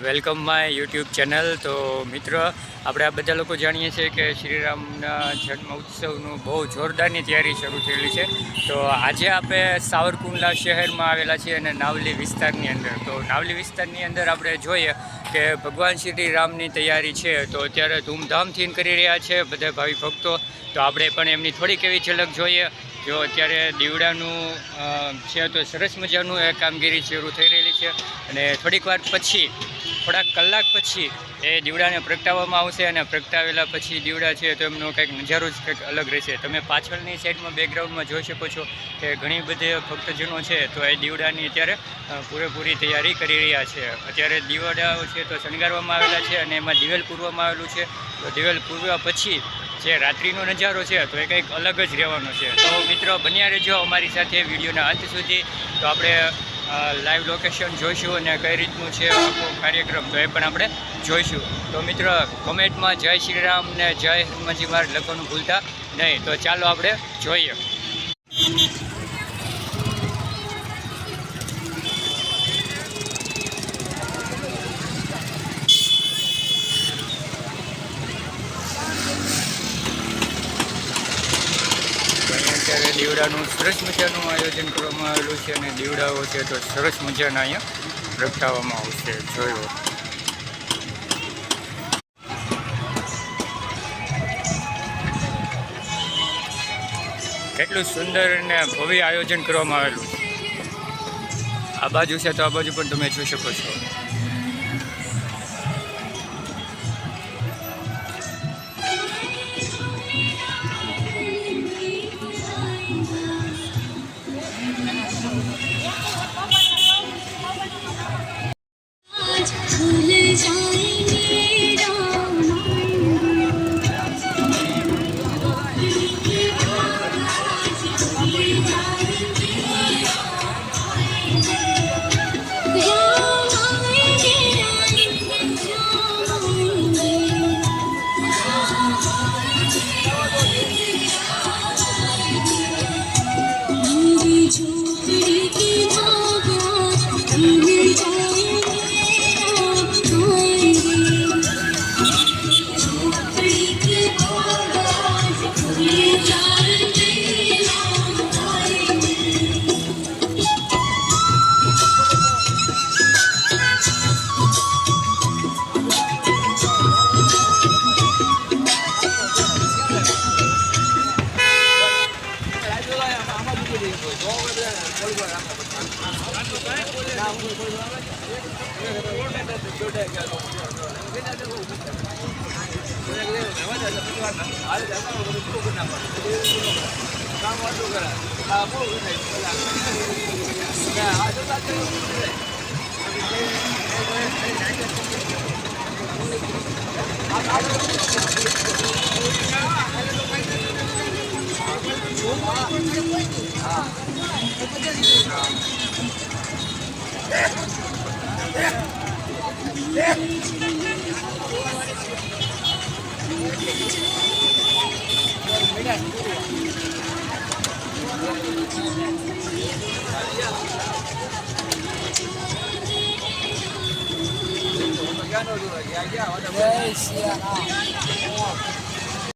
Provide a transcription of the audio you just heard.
Welcome my YouTube channel. તો મિત્ર, આપણે આ બધા લોકો જાણીએ છીએ કે શ્રીરામના જન્મ ઉત્સવનું બહુ જોરદારની તૈયારી શરૂ થયેલી છે. તો આજે આપણે સાવરકુંડલા શહેરમાં આવેલા છીએ અને નાવલી વિસ્તારની અંદર. તો નાવલી વિસ્તારની અંદર આપણે જોઈએ કે ભગવાન શ્રી રામની તૈયારી છે તો અત્યારે ધૂમધામથી કરી રહ્યા છે બધા ભાવિ ભક્તો. તો આપણે પણ એમની થોડીક એવી ઝલક જોઈએ. જો અત્યારે દીવડાનું છે તો સરસ મજાનું એ કામગીરી શરૂ થઈ રહેલી છે અને થોડીક વાર પછી, થોડાક કલાક પછી એ દીવડાને પ્રગટાવવામાં આવશે અને પ્રગટાવેલા પછી દીવડા છે તો એમનો કંઈક નજારો જ કંઈક અલગ રહેશે. તમે પાછળની સાઈડમાં બેકગ્રાઉન્ડમાં જોઈ શકો છો કે ઘણી બધી ભક્તજનો છે તો એ દીવડાની અત્યારે પૂરેપૂરી તૈયારી કરી રહ્યા છે. અત્યારે દીવડાઓ છે તો શણગારવામાં આવેલા છે અને એમાં દિવેલ પૂરવામાં આવેલું છે. તો દિવેલ પૂરવા પછી જે રાત્રિનો નજારો છે તો એ કંઈક અલગ જ રહેવાનો છે. તો મિત્રો, બન્યા રહેજો અમારી સાથે વિડીયોના અંત સુધી. તો આપણે લાઈવ લોકેશન જોઈશું અને કઈ રીતનું છે આખો કાર્યક્રમ તો એ પણ આપણે જોઈશું. તો મિત્રો, કોમેન્ટમાં જય શ્રી રામ ને જય હનુમાનજી મહારાજ લખવાનું ભૂલતા નહીં. તો ચાલો આપણે જોઈએ. અત્યારે દીવડાનું સરસ મજાનું આયોજન કરવામાં આવેલું છે અને દીવડાઓ છે તો સરસ મજાના અહીંયા પ્રગટાવવામાં આવશે. જોયો કેટલું સુંદર અને ભવ્ય આયોજન કરવામાં આવેલું છે. આ બાજુ છે તો આ બાજુ પણ તમે જોઈ શકો છો. જય શ્રી રામ.